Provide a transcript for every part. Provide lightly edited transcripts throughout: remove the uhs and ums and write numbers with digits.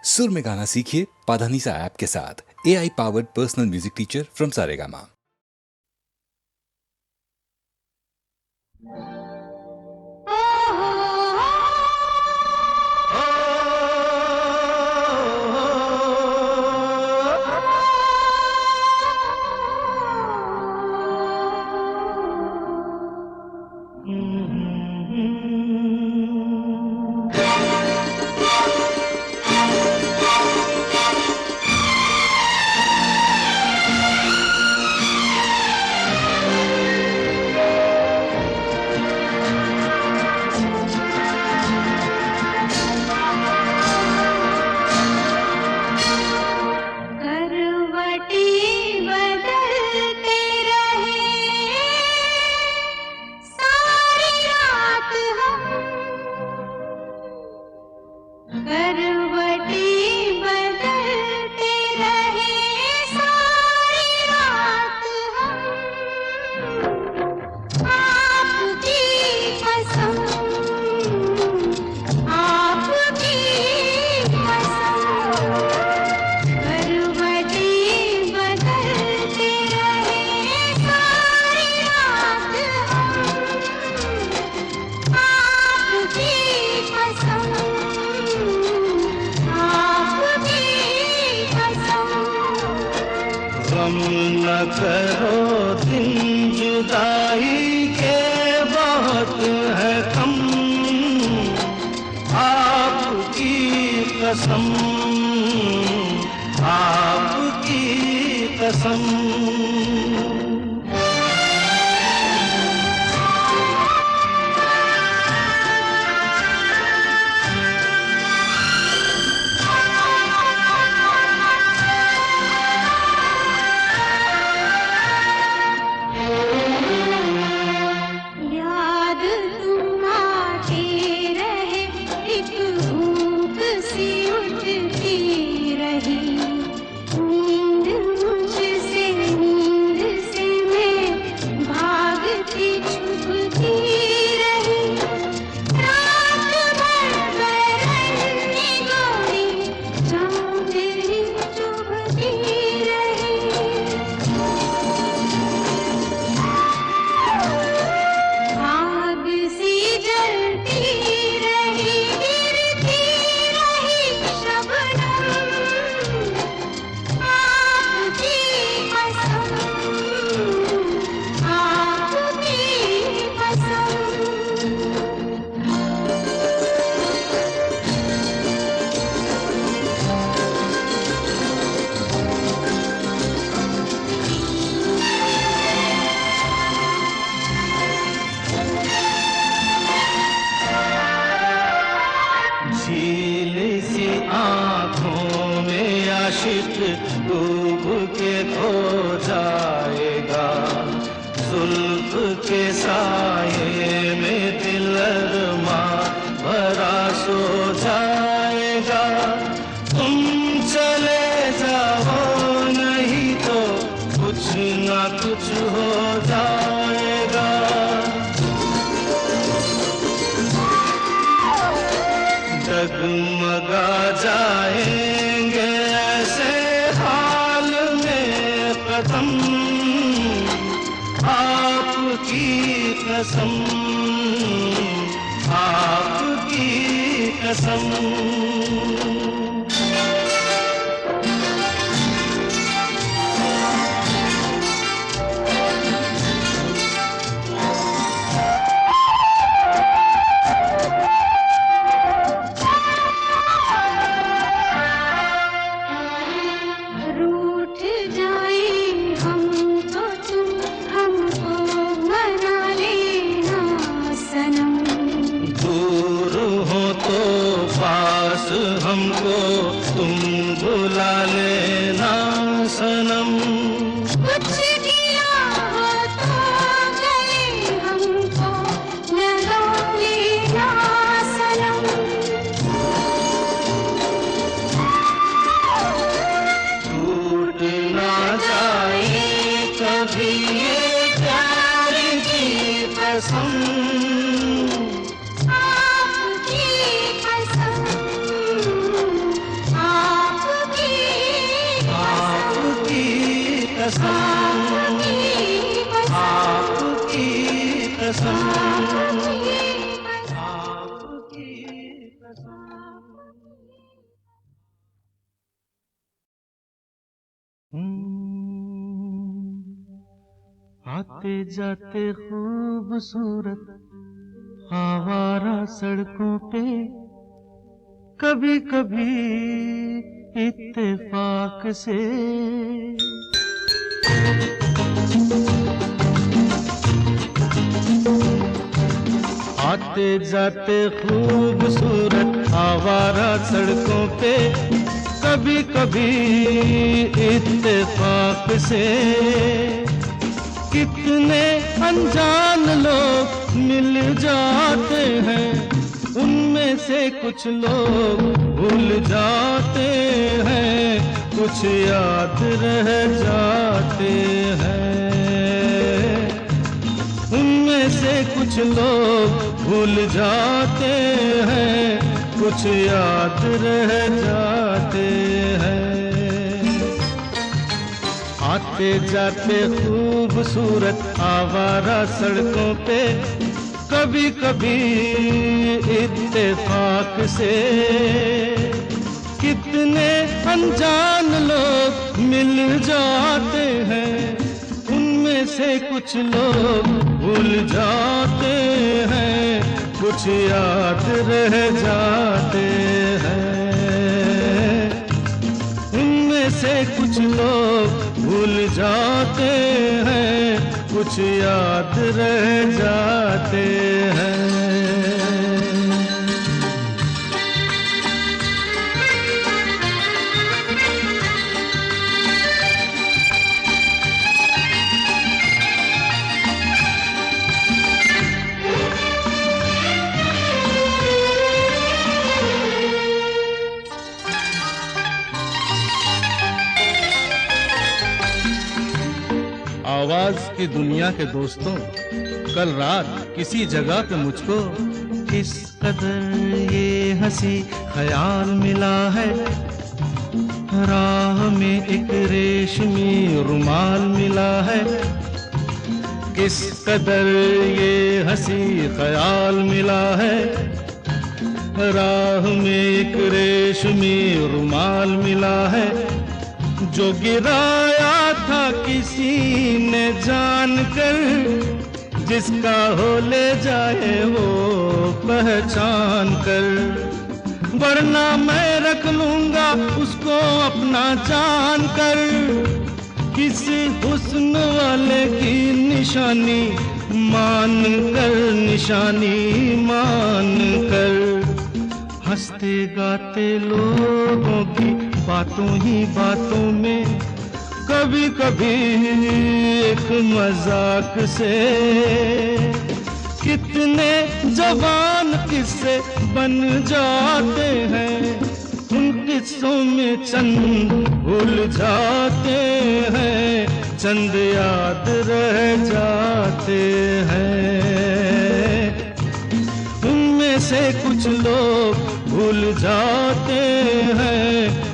सुर में गाना सीखिए पाधानीसा ऐप के साथ। AI powered personal music teacher from Saregama. गम न करो दिन जुदाई के बहुत है कम, आपकी कसम, आपकी कसम। झील सी आँखों में आशिक डूब के खो जाएगा, जुल्फ के साये में दिल अरमा भरा सो जाएगा। तुम चले जाओ नहीं तो कुछ ना कुछ हो जाएगा। डगमगा जाएंगे ऐसे हाल में कदम, आपकी कसम, आपकी कसम। हमको तुम बुला लेना सनम। कुछ दिया हो तो गले हमको लगा लेना सनम। टूट ना जाए कभी ये प्यार की कसम, आपकी कसम। कसम, आपकी कसम, आपकी कसम। आते जाते खूबसूरत आवारा सड़कों पे, कभी कभी इत्तेफाक से आते जाते खूबसूरत आवारा सड़कों पे, कभी कभी इत्तेफाक से कितने अनजान लोग मिल जाते हैं, उनमें से कुछ लोग भूल जाते हैं, कुछ याद रह जाते हैं। उनमें से कुछ लोग भूल जाते हैं, कुछ याद रह जाते हैं। आते जाते खूबसूरत आवारा सड़कों पे, कभी कभी इत्तेफाक से कितने अनजान लोग मिल जाते हैं, उनमें से कुछ लोग भूल जाते हैं, कुछ याद रह जाते हैं। उनमें से कुछ लोग भूल जाते हैं, कुछ याद रह जाते हैं। आवाज की दुनिया के दोस्तों, कल रात किसी जगह पे मुझको किस कदर ये हंसी ख्याल मिला है, राह में एक रेशमी रुमाल मिला है। किस कदर ये हंसी ख्याल मिला है, राह में एक रेशमी रुमाल मिला है। जो गिराया था किसी ने जानकर, जिसका हो ले जाए वो पहचान कर, वरना मैं रख लूंगा उसको अपना जान कर। किसी हुस्न वाले की निशानी मान कर, निशानी मान कर, हंसते गाते लोगों की बातों ही बातों में, कभी कभी एक मजाक से कितने जवान किस्से बन जाते हैं। उन किस्सों में चंद भूल जाते हैं, चंद याद रह जाते हैं। उनमें से कुछ लोग भूल जाते हैं,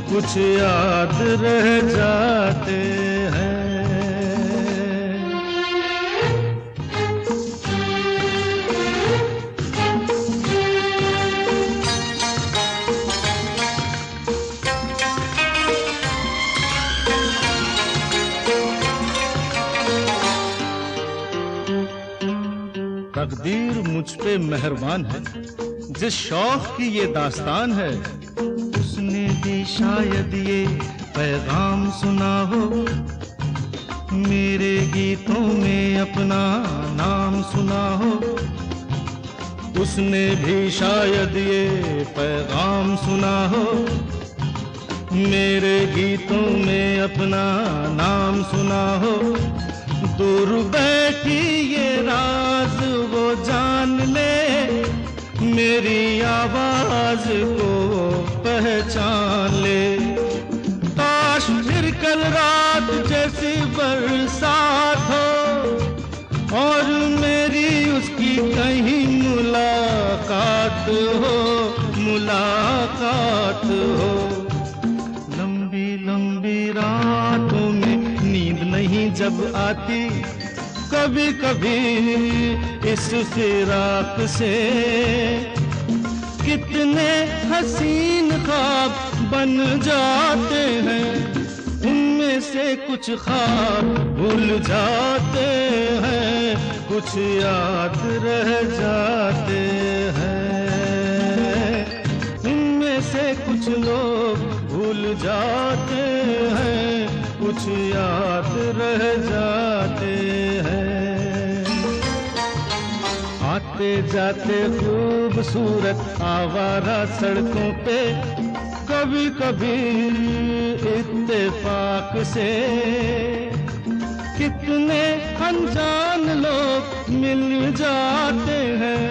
कुछ याद रह जाते हैं। तकदीर मुझ पे मेहरबान है, जिस शौक की ये दास्तान है, उसने भी शायद ये पैगाम सुना हो, मेरे गीतों में अपना नाम सुना हो। उसने भी शायद ये पैगाम सुना हो, मेरे गीतों में अपना नाम सुना हो। दूर बैठी ये राज वो जान ले, मेरी आवाज को पहचान ले। काश फिर कल रात जैसी बरसात हो और मेरी उसकी कहीं मुलाकात हो, मुलाकात हो। लंबी लंबी रातों में नींद नहीं जब आती कभी कभी इस फिराक से, कितने हसीन ख्वाब बन जाते हैं, उनमें से कुछ ख्वाब भूल जाते हैं, कुछ याद रह जाते हैं। उनमें से कुछ लोग भूल जाते हैं, कुछ याद रह जाते हैं। आते जाते खूबसूरत आवारा सड़कों पे, कभी कभी इत्तेफाक से, कितने अनजान लोग मिल जाते हैं,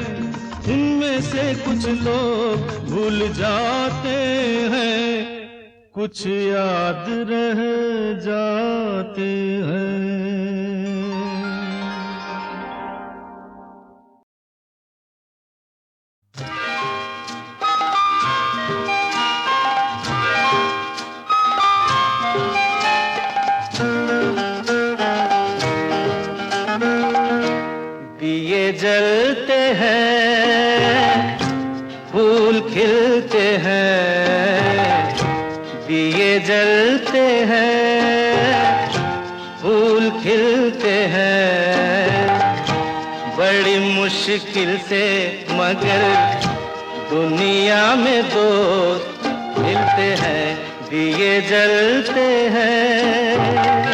उनमें से कुछ लोग भूल जाते हैं, कुछ याद रह जाते हैं। दिए जलते हैं, फूल खिलते हैं, दिए जलते हैं, फूल खिलते हैं, बड़ी मुश्किल से मगर दुनिया में दोस्त मिलते हैं, दिए जलते हैं।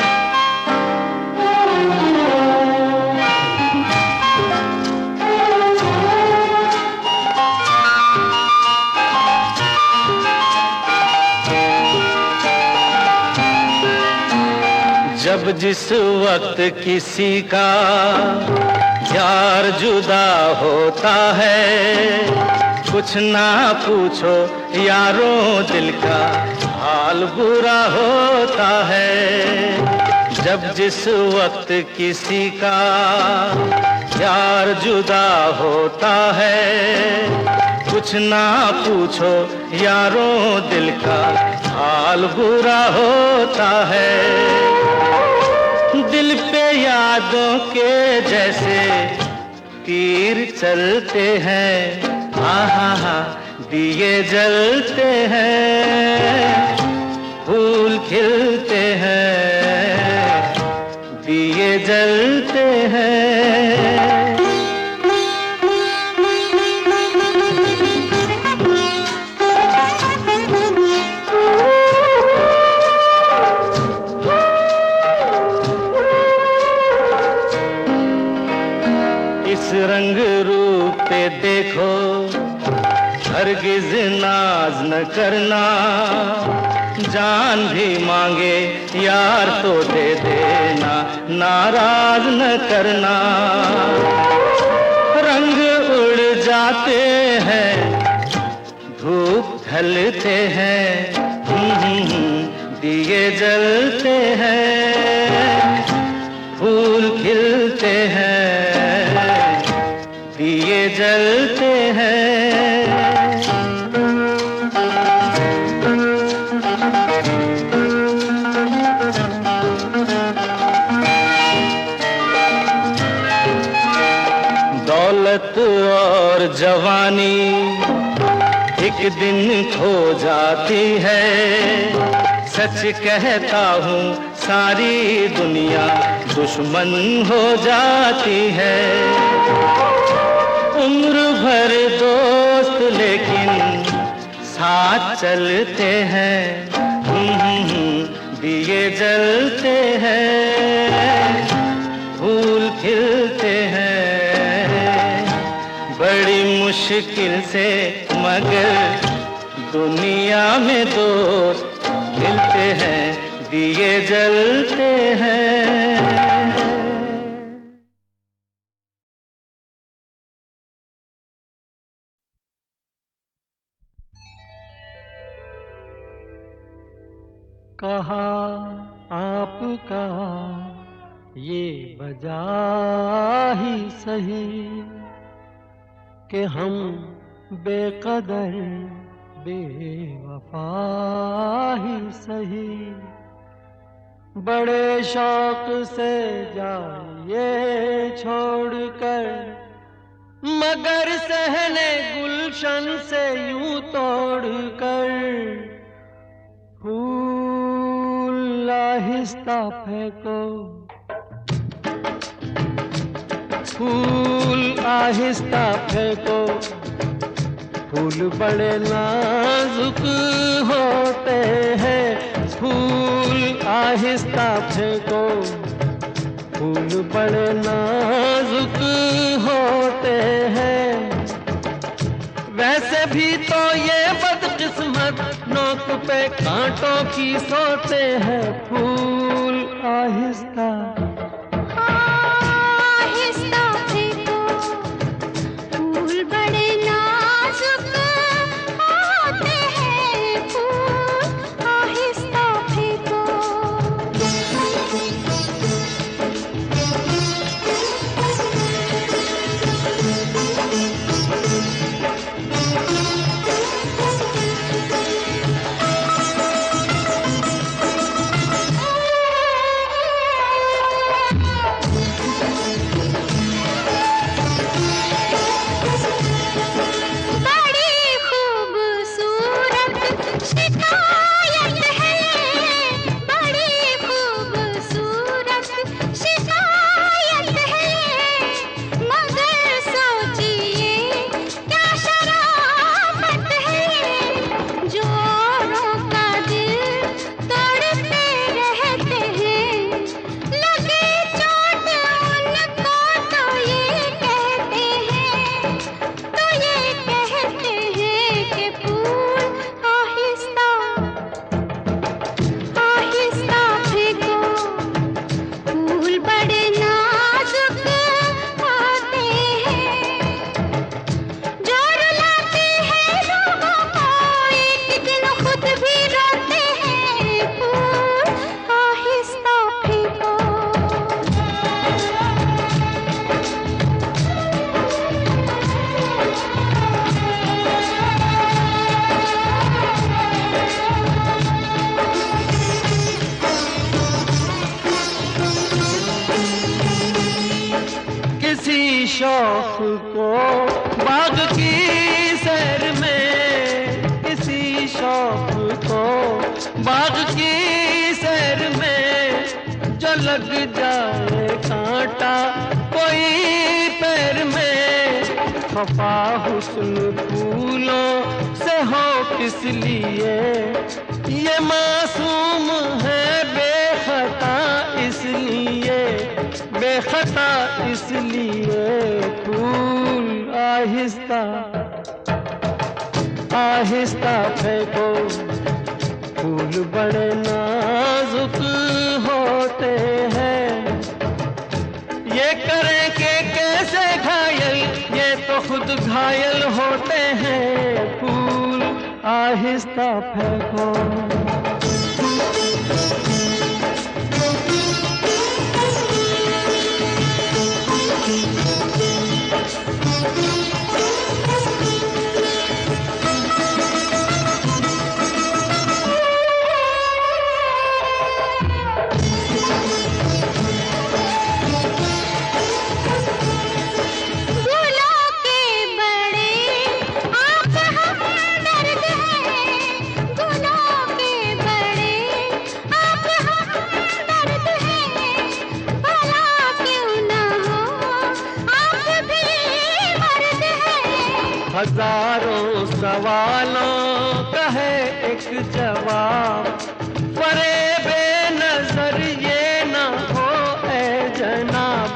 जब जिस वक्त किसी का यार जुदा होता है, कुछ ना पूछो यारों दिल का हाल बुरा होता है। जब जिस वक्त किसी का यार जुदा होता है, कुछ ना पूछो यारों दिल का हाल बुरा होता है। दिल पे यादों के जैसे तीर चलते हैं, आहा दिए जलते हैं, फूल खिलते हैं, दिए जलते हैं। रंग रूप पे देखो, हरगिज नाज न करना, जान भी मांगे यार तो दे देना, नाराज न करना। रंग उड़ जाते हैं, धूप ढलते हैं, दिए जलते हैं, फूल खिलते हैं, दिए जलते हैं। दौलत और जवानी एक दिन खो जाती है, सच कहता हूँ सारी दुनिया दुश्मन हो जाती है। उम्र भर दोस्त लेकिन साथ चलते हैं, दिए जलते हैं, फूल खिलते हैं, बड़ी मुश्किल से मगर दुनिया में दोस्त मिलते हैं, दिए जलते हैं। कहा आपका ये वजह ही सही कि हम बेकदर बेवफा ही सही, बड़े शौक से जाइए छोड़कर, मगर सहने गुलशन से यूं तोड़कर, फूल आहिस्ता फेंको, फूल आहिस्ता फेंको, फूल बड़े नाजुक होते हैं, फूल आहिस्ता फेंको, फूल बड़े नाजुक होते हैं। वैसे भी तो ये बदकिस्मत नोक पे कांटों की सोते हैं, फूल आहिस्ता आहिस्ता फेंको, फूल बड़े नाजुक होते हैं, फूल आहिस्ता फेंको। बड़ी खूबसूरत शिकायत है, बड़ी खूबसूरत शिकायत है, मगर सोचिए क्या शराफत है, जो औरों का दिल तोड़ते रहते हैं, लगे चोट उनको तो ये कहते हैं, तो ये कहते हैं कि फूल आहिस्ता आहिस्ता फेंको, फूल बड़े नाजुक होते हैं, जो रुलाते हैं लोगों को एक दिन खुद भी रोते हैं, फूल आहिस्ता फेंको। किसी शौक को बाग की सैर में, किसी शौक को बाग की सैर में, जो लग जाए कांटा कोई पैर में, खफा हुस्न फूलों से हो किस लिए, ये मासूम है बेखता इसलिए, बेखता इसलिए, फूल आहिस्ता आहिस्ता फेंको, फूल बड़े नाजुक होते हैं। ये करें कि कैसे घायल, ये तो खुद घायल होते हैं, फूल आहिस्ता फेंको। फूलों के बड़े आप हमदर्द हैं, फूलों के बड़े आप हमदर्द हैं, भला क्यों न हो आप भी मर्द हैं। हजारों सवालों का है एक जवाब, परे बेनजर ये न हो ए जनाब,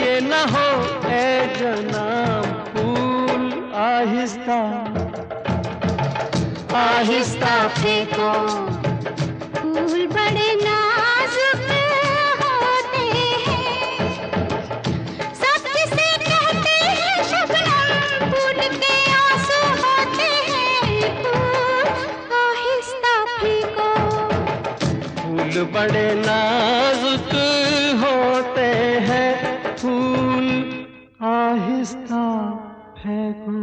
ये न हो ए जनाब, फूल आहिस्ता आहिस्ता फेंको, फूल बड़े नाजुक होते हैं, सच से कहते हैं शबनम फूल के आंसू होते हैं, फूल आहिस्ता फेंको। फूल बड़े नाजुक होते हैं, फूल आहिस्ता फेंको।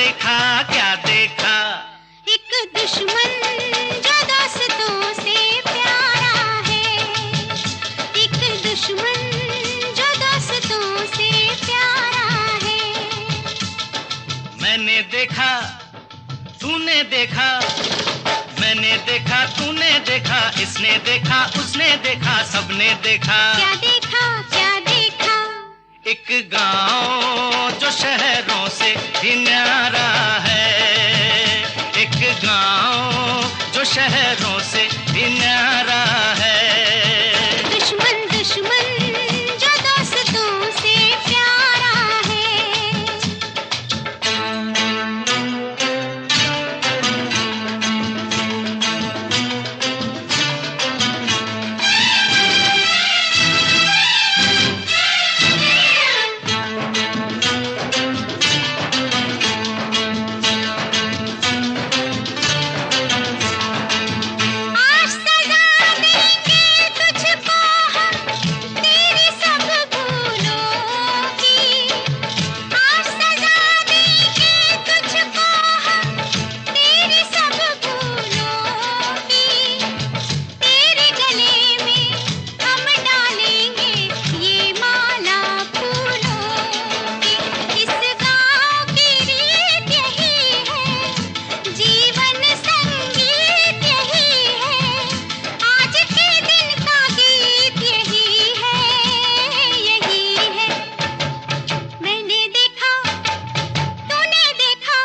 देखा क्या देखा, एक दुश्मन जो दोस्तों से प्यारा है, एक दुश्मन जो दोस्तों से प्यारा है। मैंने देखा तूने देखा, मैंने देखा तूने देखा, इसने देखा उसने देखा, सबने देखा। क्या देखा क्या देखा, एक गांव जो शहरों से भी न्यारा है, एक गांव जो शहरों से भी न्यारा है। दुश्मन दुश्मन जो दोस्तों से प्यारा है। आज सजा देंगे तुझको हम तेरी सब भूलों की, आज सजा देंगे तुझको हम तेरी सब भूलों की। तेरे गले में हम डालेंगे ये माला फूलों की। इस गाँव की रीत यही है, जीवन संगीत यही है, आज के दिन का गीत यही है, यही है। मैंने देखा तूने देखा,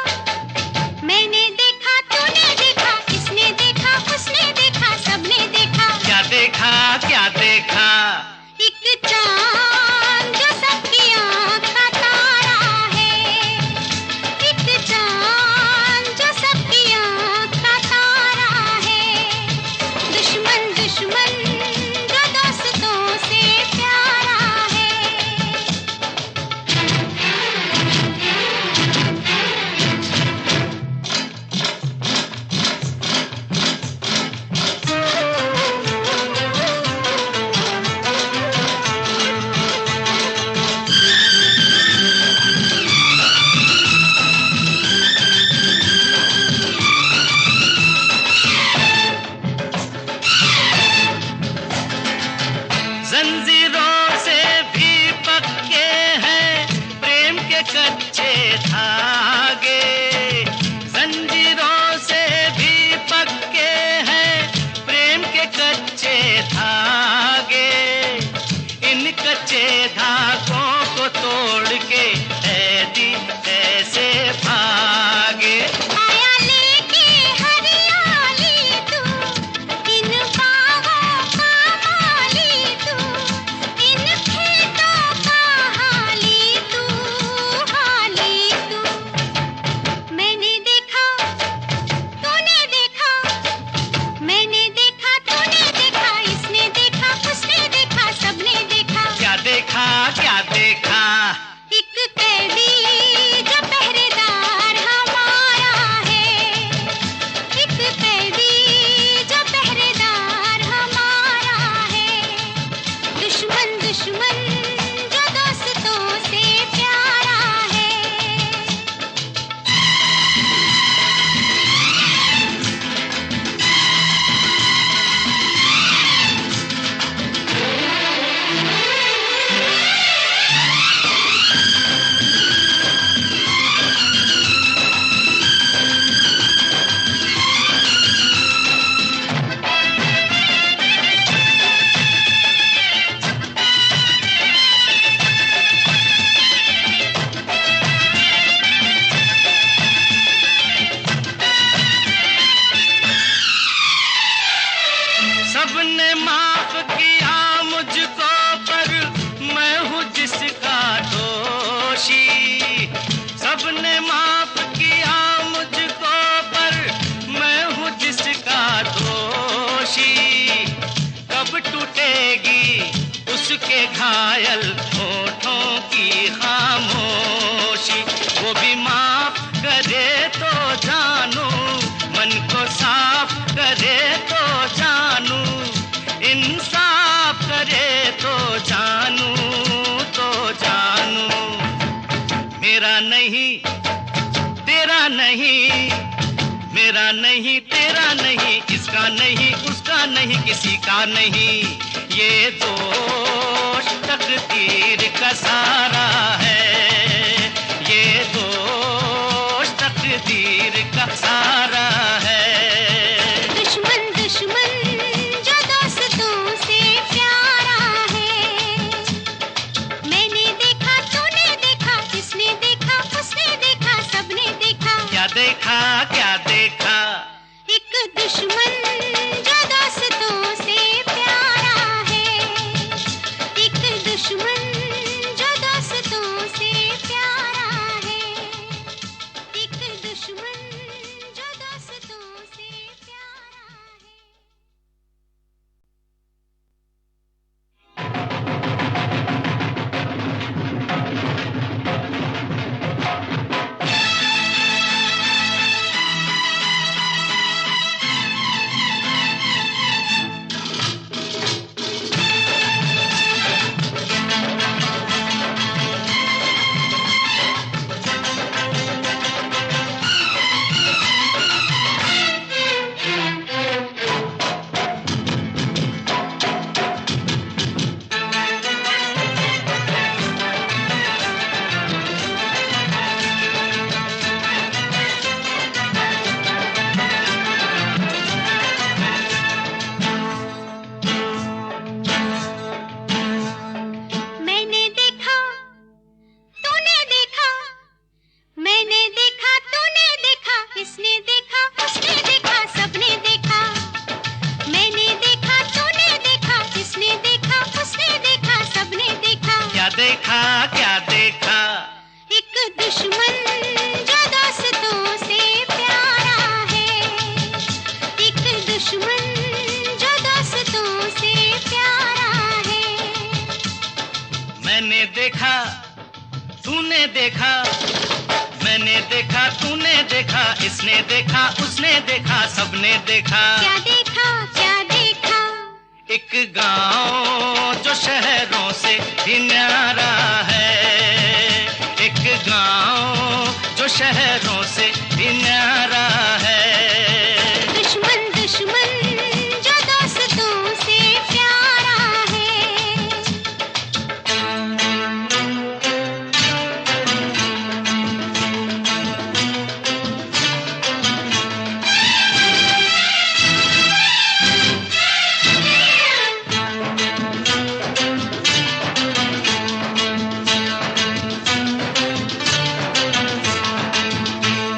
मैंने देखा तूने देखा, इसने देखा उसने देखा, सबने देखा। क्या देखा क्या देखा, एक चांद जो सबकी आँख का तारा है, एक चांद जो सबकी आँख का तारा है। दुश्मन दुश्मन जो दोस्तों से प्यारा है। जंजीरों से भी पक्के हैं प्रेम के कच्चे धागे, जंजीरों से भी पक्के हैं प्रेम के कच्चे धागे। इन कच्चे धागों को तोड़ के ऐदी ऐसे भागे। आया लेके हरियाली तू, इन बागों का माली तू, इन खेतों का हाली तू, हाली तू। मैंने देखा तूने देखा, मैंने देखा तूने देखा, इसने देखा उसने देखा, सबने देखा। क्या देखा क्या देखा, एक कैदी जो पहरेदार हमारा है, एक कैदी जो पहरेदार हमारा है। दुश्मन दुश्मन जो दोस्तों से प्यारा है। सबने माफ किया मुझको पर मैं हूँ जिसका दोषी, सबने माफ किया मुझको पर मैं हूँ जिसका दोषी। कब टूटेगी उसके घायल होठों की खामोशी, वो भी माफ करे तो जानू, मन को साफ करे तो जानू, इंसाफ करे तो जानू, तो जानू। मेरा नहीं तेरा नहीं, मेरा नहीं तेरा नहीं, इसका नहीं उसका नहीं, किसी का नहीं, ये दोष तकदीर का सारा है, ये दोष तकदीर का सारा है। दुश्मन दुश्मन जो दोस्तों से प्यारा है, मैंने देखा तूने देखा, किसने देखा उसने देखा, सबने देखा। क्या देखा क्या देखा? एक दुश्मन जो दोस्तों से प्यारा है, एक दुश्मन जो दोस्तों से प्यारा है, एक दुश्मन जो दोस्तों से प्यारा है। मैंने देखा तूने देखा, मैंने देखा तूने देखा, इसने देखा उसने देखा, सबने देखा। मैंने देखा तूने देखा, इसने देखा उसने देखा, सबने देखा। क्या देखा क्या देखा? एक दुश्मन जो दोस्तों से प्यारा है, एक दुश्मन जो दोस्तों से प्यारा है। मैंने देखा तूने देखा, मैंने देखा तूने देखा, इसने देखा उसने देखा, सबने देखा। क्या देखा क्या देखा? एक गांव जो शहरों से भी न्यारा है, एक गांव जो शहरों से भी न्यारा है। दुश्मन दुश्मन जो दोस्तों से प्यारा है।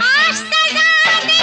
आज सजा दे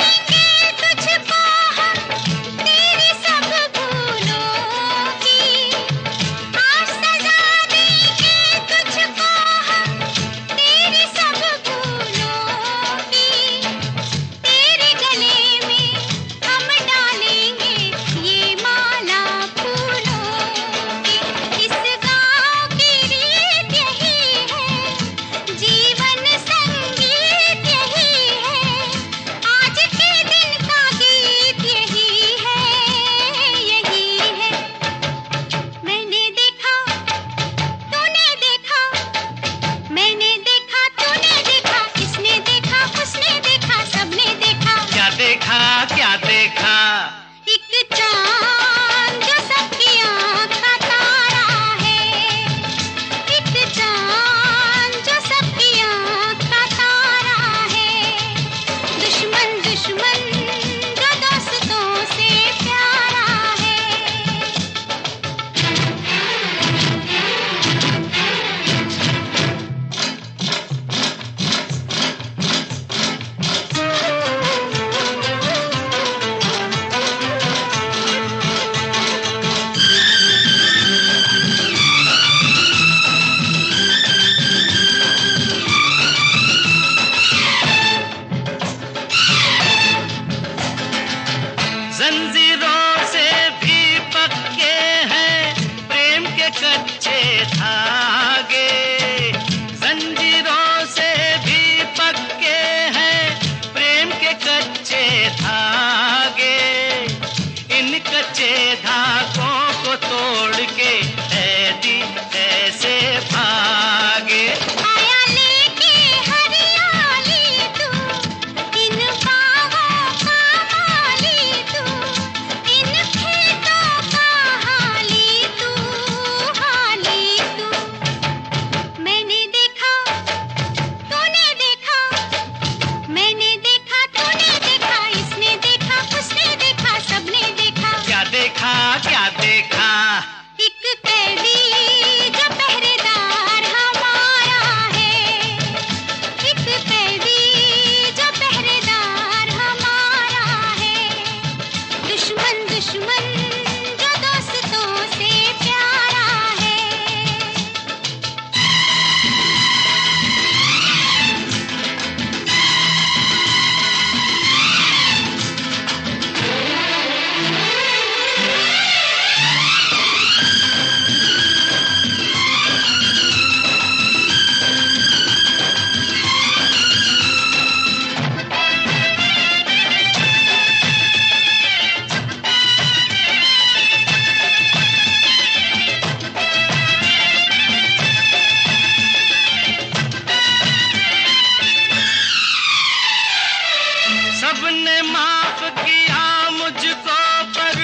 सबने माफ किया मुझको पर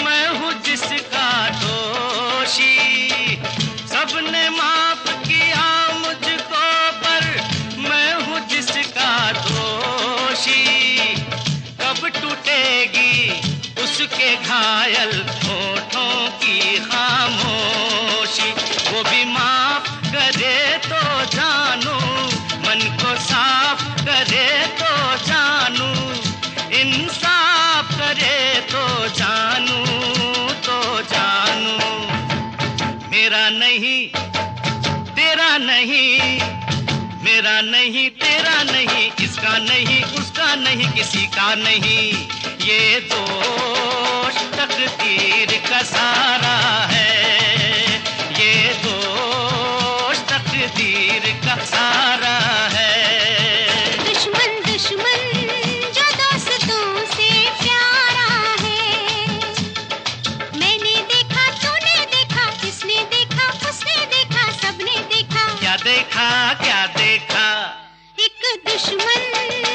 मैं हूँ जिसका दोषी। सबने माफ किया मुझको पर मैं हूँ जिसका दोषी। कब टूटेगी उसके घायल होठों की खामोशी। वो भी माफ करे तो जानू, मन को साफ करे तो जानू, इंसाफ करे तो जानू, तो जानू। मेरा नहीं तेरा नहीं, मेरा नहीं तेरा नहीं, इसका नहीं उसका नहीं, किसी का नहीं। ये दोष तकदीर का सारा है, ये दोष तकदीर का सारा है। दुश्मन दुश्मन जो दोस्तों से प्यारा है। मैंने देखा तूने देखा, किसने देखा उसने देखा, सबने देखा। क्या देखा क्या देखा? एक दुश्मन